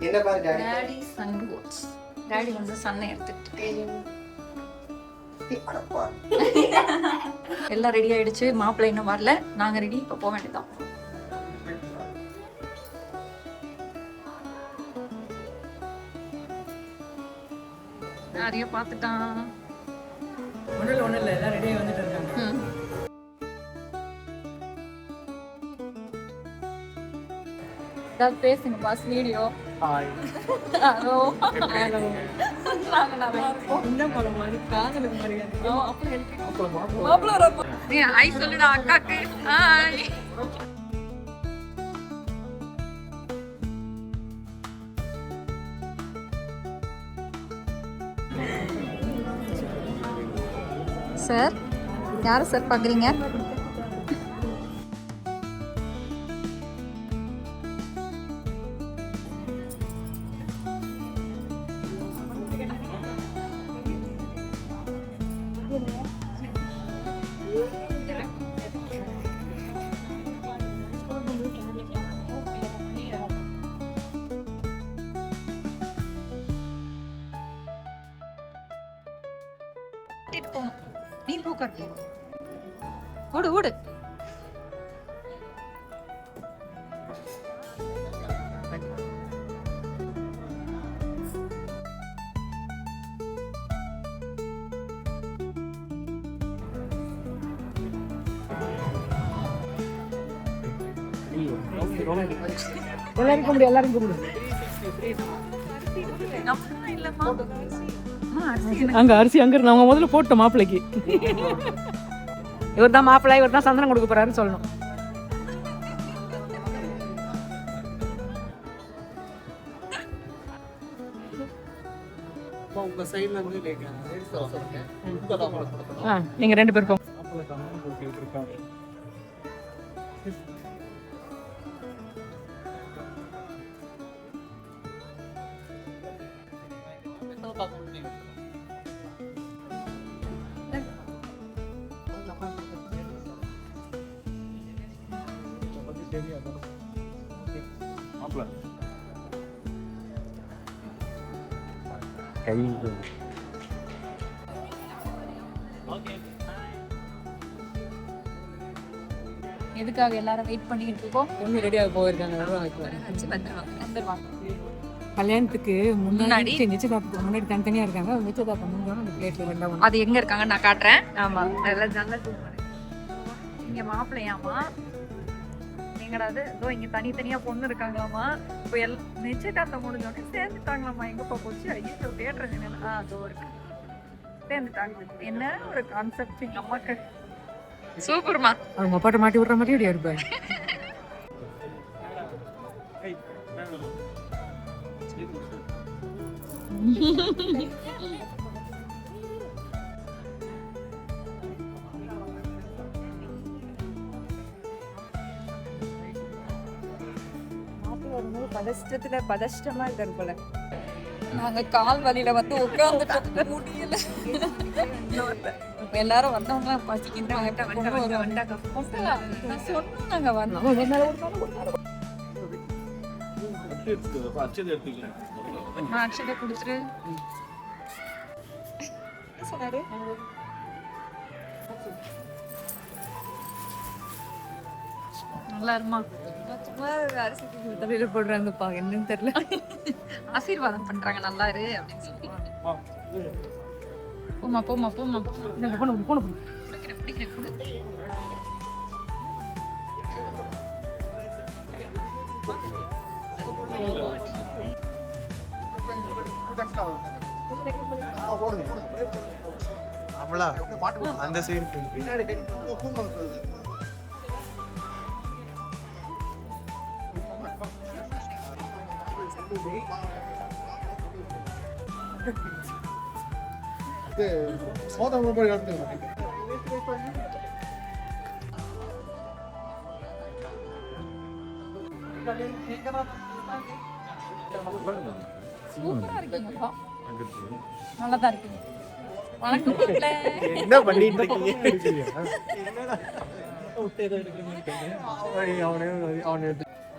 என்ன பாரு daddy Sun quotes. Daddy வந்து சன்னை எடுத்துட்டு எல்லாம் ரெடி ஆயிடுச்சு. மாப்பிள்ளை இன்னும் வரல, நாங்க ரெடி. இப்ப போக வேண்டியதான். நிறைய பார்த்துட்டான். ஒன்றும் இல்லை, எல்லாம் ரெடியாக வந்துட்டு இருக்காங்க. ஏதாவது பேசுங்க பாஸ். வீடியோ ஹலோ என்ன பழம் மாதிரி காதலுக்கு மாதிரி ஹாய் சொல்லுடா அக்காக்கு. ஹாய். சார் யாரை சார் பார்க்குறீங்க? நீ பூக்கர் ஓடு ஓடு. எல்லாரும் கும்பிடு, எல்லாரும் கும்பிடு. அங்க அரிசி அங்க இருந்து அவங்க முதல்ல போட்டோம் மாப்பிள்ளைக்கு. இவர் தான் மாப்பிள்ளை, இவர் தான் சந்தனம் கொடுக்க போறாருன்னு சொல்லணும். நீங்க 2 பேர் போங்க. எதுக்காக எல்லாரும் வெயிட் பண்ணிட்டு இருக்கோம்? பொண்ணு ரெடியாக போயிருக்காங்க. கல்யாணத்துக்கு முன்னாடி நிச்சயதார்த்தத்துக்கு முன்னாடி தனித்தனியா இருக்காங்க. நிச்சயதார்த்தம் முடிஞ்சோன்னு அந்த பிளேட்ல ரெண்டாவது. அது எங்க இருக்காங்க நான் காட்டுறேன். ஆமா அதெல்லாம் நல்ல சூப்பர். இங்க மாப்பிள்ளையாமா எங்கடாது இதோ இங்க தனித்தனியா பொண்ணு இருக்காங்களாமா. இப்போ நிச்சயதார்த்தம் முடிஞ்சோடனே சேர்ந்துட்டாங்களாமா. எங்கப்பா போச்சு? ஐயோ தேடுறேன். அதோ இருக்கு, சேர்ந்துட்டாங்க. என்ன ஒரு கான்செப்ட் எங்க அம்மாக்கு. சூப்பர்மா. அவங்க பாட்டு மாட்டி விடுற மாதிரி அப்படியே இருப்பாரு. பதஷ்டமா இருக்காரு போல. நாங்க கால் வலியில வந்து உட்கார்ந்துட்டு முடியல. எல்லாரும் வந்தவங்க பசிக்கிட்டாங்க. சொன்னாங்க அக்ஷதை குடிச்சிரு சொன்னாரு. நல்லா இருமா. சும்மா அரிசி தலையில போடுறாங்கப்பா, என்னன்னு தெரியல. ஆசீர்வாதம் பண்றாங்க நல்லா இரு அப்படின்னு சொல்லி. போமா போமா போமா பிடிக்கிறேன். அந்த சைடு சோதனை போய் எடுத்துக்கலாம். சூப்பரா இருக்கீங்கப்பா. நல்லா தான் இருக்கீங்க. வணக்கம். என்ன பண்ணிட்டு இருக்கீங்க?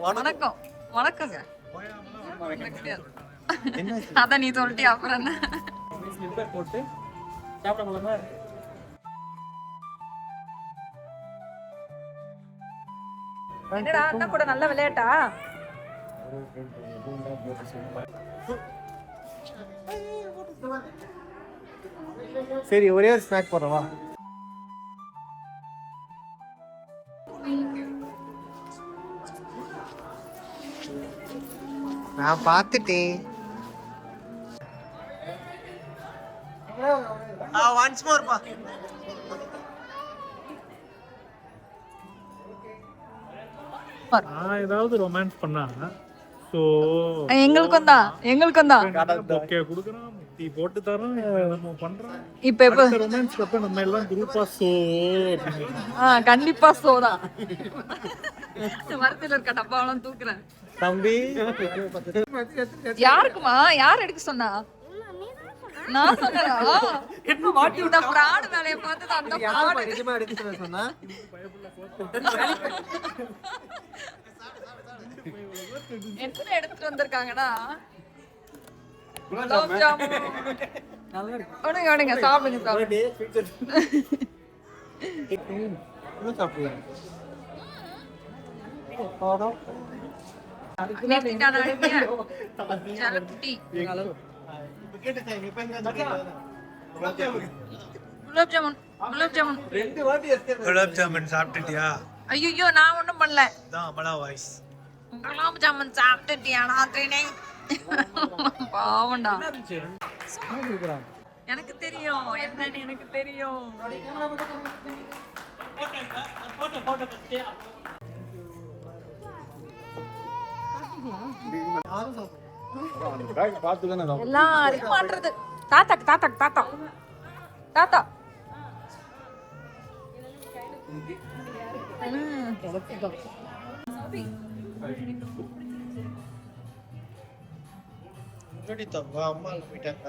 வணக்கம். வணக்கங்க. அதான் நீ சொல்லிட்டியா அப்புறம் என்ன? ஸ்லிப்பர் போட்டு சாப்பிட முடியுமா? என்னடா அண்ணா கூட நல்ல விளையாட்டா? சரி ஒரே ஒரு ஸ்நாக் போடுறவா? நான் பார்த்துட்டேன். ஒன்ஸ் மோர் பா. நான் ஏதாவது ரொமான்ஸ் பண்ணா சோ எங்களுக்கும் தான் ஓகே குடுக்குறான் டீ போட்டு தரோம் நம்ம பண்றோம். இப்ப ரொமான்ஸ் அப்ப நம்ம எல்லாம் குரூப்பா சோ கண்டிப்பா சோதான். வரத்துல இருக்க டப்பாவெல்லாம் தூக்குறேன். தம்பி யாருக்குமா? யார் எடுக்க சொன்னா? நான் சொன்னேனா? இந்த fraud வேலைய பார்த்து அந்த fraud நிஜமா எடுக்க சொன்னா எத்தனை எடுத்துட்டு வந்திருக்காங்கடா? குலாப் ஜாமுன். ஒடுங்க சாப்பிடுங்க. குலாப் ஜாமுன் சாப்பிட்டுட்டியா? ஐயோ நான் ஒண்ணும் பண்ணல. அமலா வாய்ஸ். குலாப் ஜாமுன் சாப்பிட்டுட்டியாடா த்ரினை? பாவண்டா. எனக்கு தெரியும் என்னன்னு எனக்கு தெரியும். எல்லாரும் மாட்டுறது. தாத்தா அம்மா போயிட்டாங்க.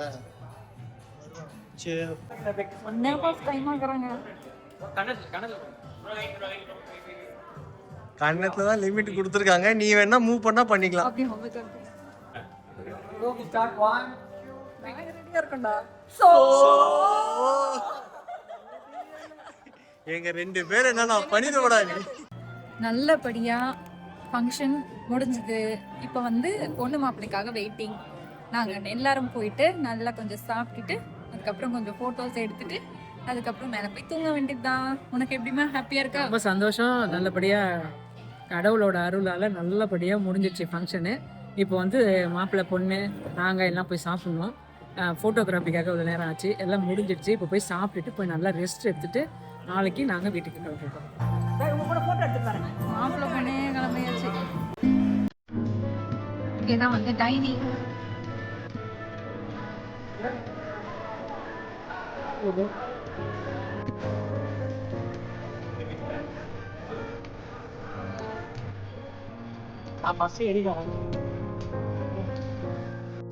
கண்ணத்துல தான் லிமிட் கொடுத்துருக்காங்க. நீ வேணா மூவ் பண்ணா பண்ணிக்கலாம். எங்க 2 பேர் என்னன்னா பண்ணிடுவடா நீ. நல்லபடியா ஃபங்க்ஷன் முடிஞ்சது. இப்போ வந்து பொண்ணு மாப்பிள்ளைக்காக வெயிட்டிங். நாங்கள் எல்லாரும் போயிட்டு நல்லா கொஞ்சம் சாப்பிட்டுட்டு அதுக்கப்புறம் கொஞ்சம் ஃபோட்டோஸ் எடுத்துட்டு அதுக்கப்புறம் மேலே போய் தூங்க வேண்டியதுதான். உனக்கு எப்படிமா ஹாப்பியாக இருக்கா? ரொம்ப சந்தோஷம். நல்லபடியாக கடவுளோட அருளால் நல்லபடியாக முடிஞ்சிடுச்சு ஃபங்க்ஷனு. இப்போ வந்து மாப்பிள்ளை பொண்ணு நாங்கள் எல்லாம் போய் சாப்பிட்ணும். ஃபோட்டோகிராஃபிக்காக ஒரு நேரம் ஆச்சு. எல்லாம் முடிஞ்சிடுச்சு. இப்போ போய் சாப்பிட்டுட்டு போய் நல்லா ரெஸ்ட் எடுத்துட்டு நாளைக்கு நாங்கள் வீட்டுக்கு கிளம்பிட்டோம். மாப்பிள்ளை பொண்ணே கிளம்பியாச்சு. இதான் வந்து டைனிங்.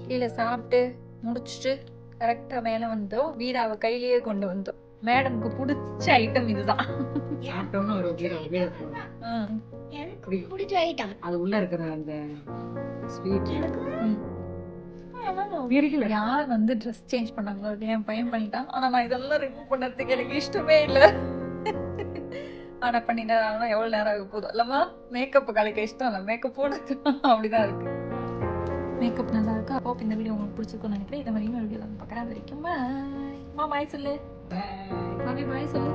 கீழே சாப்பிட்டு முடிச்சுட்டு கரெக்டா மேல வந்தோம். வீடு அவ கையிலேயே கொண்டு வந்தோம். மேடம்க்கு பிடிச்ச ஐட்டம் இதுதான். அது உள்ள இருக்கிற அந்த ஸ்வீட் யார் வந்து ட்ரெஸ் சேஞ்ச் பண்ணாங்களோ என் பையன் பண்ணிட்டான். ஆனா நான் இதெல்லாம் ரிமூவ் பண்ணறதுக்கு எனக்கு இஷ்டமே இல்லை. ஆனா பண்ணிட்டா எவ்வளவு நேரம் ஆக போதும் இல்லம்மா? மேக்கப் கலைக்க இஷ்டம் இல்லை, மேக்கப் போடுறது அப்படிதான் இருக்கு. மேக்கப் நல்லா இருக்கு. அப்போ இந்த வீடியோ உங்களுக்கு பிடிச்சிருக்கும்னு நினைக்கிறேன். இதை மாதிரி வீடியோ பார்க்குறேன். அது வரைக்கும் பாய். பாய் சொல்லு. பாய் சொல்லு.